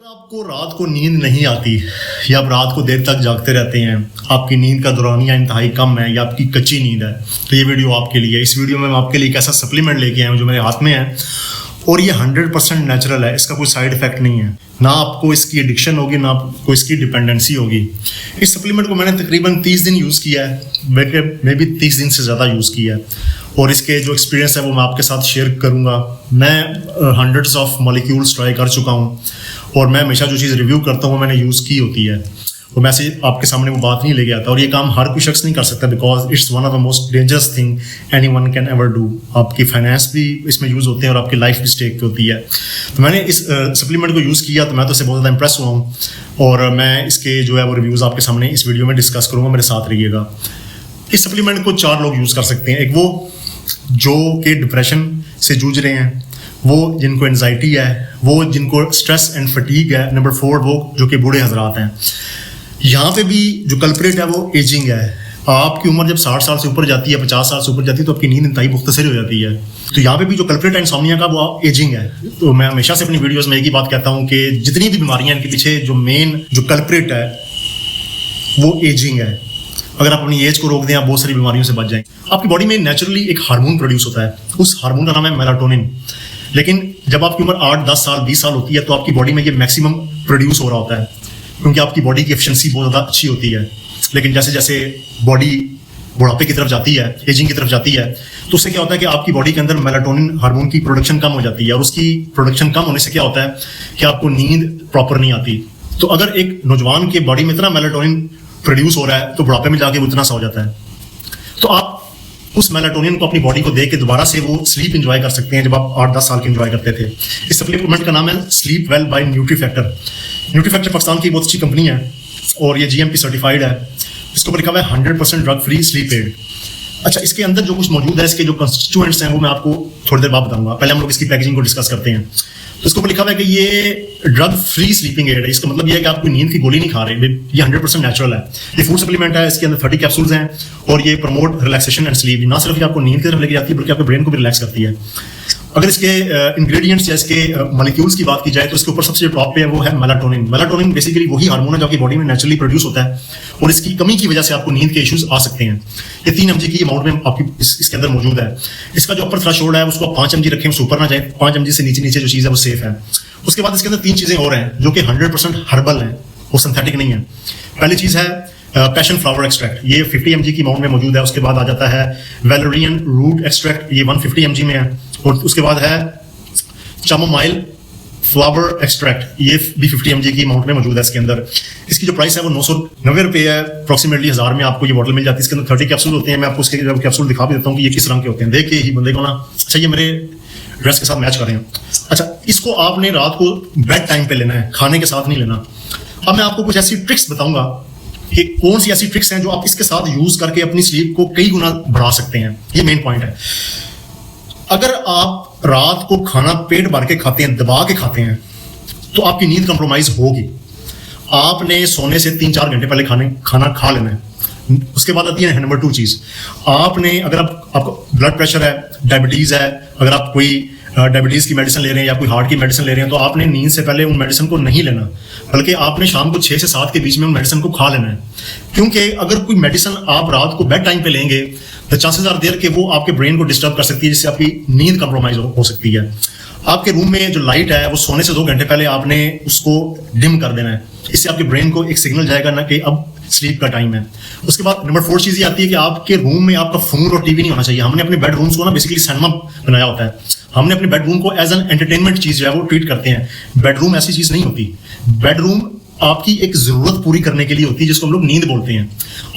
अगर आपको रात को नींद नहीं आती या आप रात को देर तक जागते रहते हैं, आपकी नींद का दौरानिया इंतहाई कम है या आपकी कच्ची नींद है, तो ये वीडियो आपके लिए। इस वीडियो में मैं आपके लिए एक ऐसा सप्लीमेंट लेके आया हूँ जो मेरे हाथ में है और ये 100% नेचुरल है। इसका कोई साइड इफेक्ट नहीं है, ना आपको इसकी एडिक्शन होगी ना आपको इसकी डिपेंडेंसी होगी। इस सप्लीमेंट को मैंने तकरीबन 30 दिन यूज़ किया है, मे भी 30 दिन से ज़्यादा यूज़ किया है और इसके जो एक्सपीरियंस है वो मैं आपके साथ शेयर करूँगा। मैं हंड्रेड्स ऑफ मॉलिक्यूल्स ट्राई कर चुका हूँ और मैं हमेशा जो चीज़ रिव्यू करता हूँ वो मैंने यूज़ की होती है और मैं से आपके सामने वो बात नहीं लेके आता। और ये काम हर कोई शख्स नहीं कर सकता because it's one of the most dangerous thing any one can ever do. आपकी फाइनेंस भी इसमें यूज़ होते हैं और आपकी लाइफ भी स्टेक पे होती है। तो मैंने इस सप्लीमेंट को यूज़ किया तो मैं तो इससे बहुत ज़्यादा इंप्रेस हुआ हूँ और मैं इसके जो है वो रिव्यूज़ आपके सामने इस वीडियो में डिस्कस करूँगा, मेरे साथ रहिएगा। इस सप्लीमेंट को 4 लोग यूज़ कर सकते हैं। एक वो जो कि डिप्रेशन से जूझ रहे हैं, वो जिनको एनजाइटी है, वो जिनको स्ट्रेस एंड फटीग है, नंबर 4 वो जो कि बूढ़े हजरात हैं। यहाँ पे भी जो कल्प्रेट है वो एजिंग है। आपकी उम्र जब 60 साल से ऊपर जाती है, 50 साल से ऊपर जाती है तो आपकी नींद इंतहाई मुख्तसर हो जाती है। तो यहाँ पे भी जो कल्प्रेट है इंसोम्निया का वो एजिंग है। तो मैं हमेशा से अपनी वीडियोस में एक ही बात कहता हूँ कि जितनी भी बीमारियाँ हैं इनके पीछे जो मेन जो कल्प्रेट है वो एजिंग है। अगर आप अपनी एज को रोक दें आप बहुत सारी बीमारियों से बच जाएंगे। आपकी बॉडी में नेचुरली एक हार्मोन प्रोड्यूस होता है, उस हार्मोन का नाम है मेलाटोनिन। लेकिन जब आपकी उम्र 8, 10 साल, 20 साल होती है तो आपकी बॉडी में ये मैक्सिमम प्रोड्यूस हो रहा होता है क्योंकि आपकी बॉडी की एफिशिएंसी बहुत ज़्यादा अच्छी होती है। लेकिन जैसे जैसे बॉडी बुढ़ापे की तरफ जाती है, एजिंग की तरफ जाती है, तो उससे क्या होता है कि आपकी बॉडी के अंदर मेलाटोनिन हार्मोन की प्रोडक्शन कम हो जाती है और उसकी प्रोडक्शन कम होने से क्या होता है कि आपको नींद प्रॉपर नहीं आती। तो अगर एक नौजवान की बॉडी में इतना मेलाटोनिन प्रोड्यूस हो रहा है तो बुढ़ापे में जाके वो इतना सा हो जाता है। तो आप उस मेलाटोनिन को अपनी बॉडी को दे के दोबारा से वो स्लीप एंजॉय कर सकते हैं जब आप 8-10 साल के एंजॉय करते थे। इस सप्लीमेंट का नाम है स्लीप वेल बाय न्यूट्रीफैक्टर। न्यूट्रीफैक्टर पाकिस्तान की बहुत अच्छी कंपनी है और ये GMP सर्टिफाइड है। इसके ऊपर लिखा हुआ है 100% ड्रग फ्री स्लीप एड। अच्छा, इसके अंदर जो कुछ मौजूद है, इसके जो कंस्टिट्यूएंट्स हैं वो मैं आपको थोड़ी देर बाद बताऊंगा। पहले हम लोग इसकी पैकेजिंग को डिस्कस करते हैं। तो इसके ऊपर लिखा हुआ है कि ये ड्रग फ्री स्लीपिंग एड है। इसका मतलब ये है कि आप कोई नींद की गोली नहीं खा रहे, ये 100% नेचुरल है। ये फूड सप्लीमेंट है, इसके अंदर 30 कैप्सूल्स हैं और ये प्रमोट रिलैक्सेशन एंड स्लीप। ना सिर्फ ये आपको नींद की तरफ लेके जाती है बल्कि आपके ब्रेन को भी रिलैक्स करती है। अगर इसके इंग्रेडिएंट्स या इसके मॉलिक्यूल्स की बात की जाए तो इसके ऊपर सबसे टॉप पे है वो है मेलाटोनिन। मेलाटोनिन बेसिकली वही हार्मोन है जो आपकी बॉडी में नेचुरली प्रोड्यूस होता है और इसकी कमी की वजह से आपको नींद के इश्यूज आ सकते हैं। ये 3 mg की अमाउंट में आपकी इसके अंदर मौजूद है। इसका जो अपर थ्रेशोल्ड है उसको 5 mg रखें, उससे ऊपर ना जाए। 5 mg से नीचे जो चीज़ है वो सेफ है। उसके बाद इसके अंदर 3 चीज़ें और हैं जो कि 100% हर्बल हैं, वो सिंथेटिक नहीं है। पहली चीज़ है पैशन फ्लावर एक्सट्रैक्ट, ये 50 mg की अमाउंट में मौजूद है। उसके बाद आ जाता है वेलेरियन रूट एक्सट्रैक्ट, ये 150 mg में है। और उसके बाद है चामोमाइल फ्लावर एक्सट्रैक्ट, ये भी 50 mg की अमाउंट में मौजूद है इसके अंदर। इसकी जो प्राइस है वो 990 रुपये है, अप्रॉक्सीमेटली 1000 में आपको ये बॉटल मिल जाती है। इसके अंदर 30 कैप्सूल होते हैं। मैं आपको उसके कैप्सूल दिखा भी देता हूँ कि ये किस रंग के होते हैं, देख के ही बंदे को ना अच्छा ये मेरे ड्रेस के साथ मैच कर रहे हैं। अच्छा, इसको आपने रात को बेड टाइम पे लेना है, खाने के साथ नहीं लेना। अब मैं आपको कुछ ऐसी ट्रिक्स बताऊंगा कि कौन सी ऐसी ट्रिक्स हैं जो आप इसके साथ यूज करके अपनी स्लीप को कई गुना बढ़ा सकते हैं। ये मेन पॉइंट है। अगर आप रात को खाना पेट भर के खाते हैं, दबा के खाते हैं, तो आपकी नींद कंप्रोमाइज होगी। आपने सोने से 3-4 घंटे पहले खाना खा लेना है। उसके बाद आती है नंबर 2 चीज, आपने अगर आपको ब्लड प्रेशर है, डायबिटीज है, अगर आप कोई डायबिटीज की मेडिसिन ले रहे हैं या कोई हार्ट की मेडिसिन ले रहे हैं तो आपने नींद से पहले उन मेडिसिन को नहीं लेना, बल्कि आपने शाम को 6 से 7 के बीच में उन मेडिसिन को खा लेना है। क्योंकि अगर कोई मेडिसिन आप रात को बेड टाइम पे लेंगे तो चांसेस आर देयर कि वो आपके ब्रेन को डिस्टर्ब कर सकती है, जिससे आपकी नींद कंप्रोमाइज हो सकती है। आपके रूम में जो लाइट है वो सोने से 2 घंटे पहले आपने उसको डिम कर देना है। इससे आपके ब्रेन को एक सिग्नल जाएगा ना कि अब स्लीप का टाइम है। उसके बाद नंबर 4 चीज ये आती है कि आपके रूम में आपका फोन और टीवी नहीं होना चाहिए। हमने अपने बेडरूम्स को ना बेसिकली सिनेमा बनाया होता है। हमने अपने बेडरूम को एज एन एंटरटेनमेंट चीज जो है वो ट्रीट करते हैं। बेडरूम ऐसी चीज नहीं होती। बेडरूम आपकी एक जरूरत पूरी करने के लिए होती है जिसको हम लोग नींद बोलते हैं।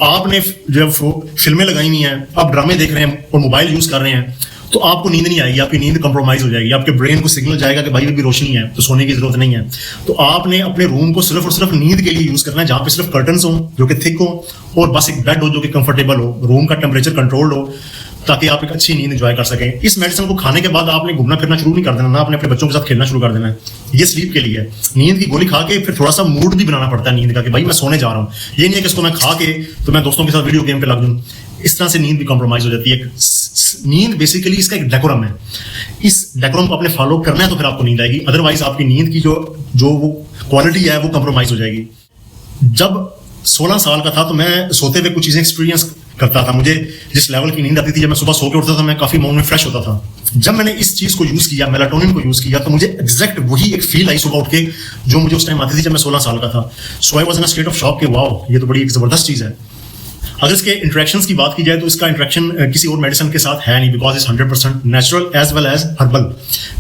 आपने जब फिल्में लगाई हुई हैं, आप ड्रामे देख रहे हैं और मोबाइल यूज कर रहे हैं तो आपको नींद नहीं आएगी, आपकी नींद कंप्रोमाइज हो जाएगी। आपके ब्रेन को सिग्नल जाएगा कि भाई अभी रोशनी है तो सोने की जरूरत नहीं है। तो आपने अपने रूम को सिर्फ और सिर्फ नींद के लिए यूज करना है, जहां पे सिर्फ कर्टन्स हो जो कि थिक हो और बस एक बेड हो जो कि कंफर्टेबल हो, रूम का टेम्परेचर कंट्रोल्ड हो, ताकि आप एक अच्छी नींद एंजॉय कर सकें। इस मेडिसिन को खाने के बाद आपने घूमना फिरना शुरू नहीं कर देना, ना आपने अपने बच्चों के साथ खेलना शुरू कर देना है। ये स्लीप के लिए है। नींद की गोली खा के फिर थोड़ा सा मूड भी बनाना पड़ता है नींद का कि भाई मैं सोने जा रहा हूँ। ये नहीं है कि इसको मैं खा के तो मैं दोस्तों के साथ वीडियो गेम पे लग दूँ। इस तरह से नींद भी कॉम्प्रोमाइज हो जाती है। नींद बेसिकली इसका एक डेकोरम है, इस डेकोरम को आपने फॉलो करना है तो फिर आपको नींद आएगी, अदरवाइज आपकी नींद की जो वो क्वालिटी है वो कॉम्प्रोमाइज हो जाएगी। जब 16 साल का था तो मैं सोते हुए कुछ चीजें एक्सपीरियंस करता था। मुझे जिस लेवल की नींद आती थी, जब मैं सुबह सो के उठता था, मैं काफी मूड में फ्रेश होता था। जब मैंने इस चीज को यूज किया, मेलाटोनिन को यूज किया, तो मुझे एग्जैक्ट वही एक फील आई सुबह उठ के जो मुझे उस टाइम आती थी जब मैं 16 साल का था। So I was in a state of shock कि वाओ, ये तो बड़ी एक जबरदस्त चीज है। अगर इसके इंटरेक्शंस की बात की जाए तो इसका इंटरेक्शन किसी और मेडिसिन के साथ है नहीं, because is 100% natural as well as herbal.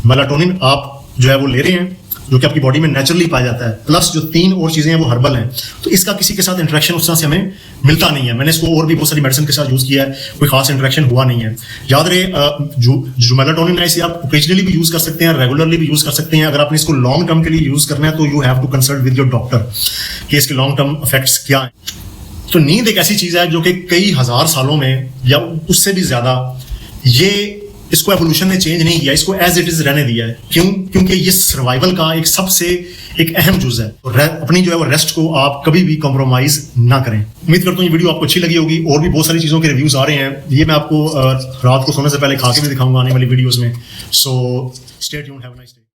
Melatonin आप जो है वो ले रहे हैं जो कि आपकी बॉडी में नेचुरली पाया जाता है, प्लस जो 3 और चीजें हैं वो हर्बल हैं, तो इसका किसी के साथ इंटरेक्शन उस तरह से हमें मिलता नहीं है। मैंने इसको और भी बहुत सारी मेडिसिन के साथ यूज किया है, कोई खास इंटरेक्शन हुआ नहीं है। याद रहे, जो मेलाटोनिन है इसे आप ओकेजनली भी यूज कर सकते हैं, रेगुलरली भी यूज कर सकते हैं। अगर आपने इसको लॉन्ग टर्म के लिए यूज करना है तो you have to consult with your doctor कि इसके लॉन्ग टर्म इफेक्ट्स क्या है। तो नींद एक ऐसी चीज है जो कि कई हजार सालों में या उससे भी ज्यादा इसको एवोल्यूशन ने चेंज नहीं किया, इसको एज इट इज रहने दिया है। क्यों? क्योंकि ये सर्वाइवल का एक सबसे एक अहम जुज है। तो अपनी जो है वो रेस्ट को आप कभी भी कॉम्प्रोमाइज ना करें। उम्मीद करता हूँ ये वीडियो आपको अच्छी लगी होगी। और भी बहुत सारी चीजों के रिव्यूज आ रहे हैं, ये मैं आपको रात को सोने से पहले खा के भी दिखाऊंगा आने वाली वीडियोज में। So stay tuned, have a nice day.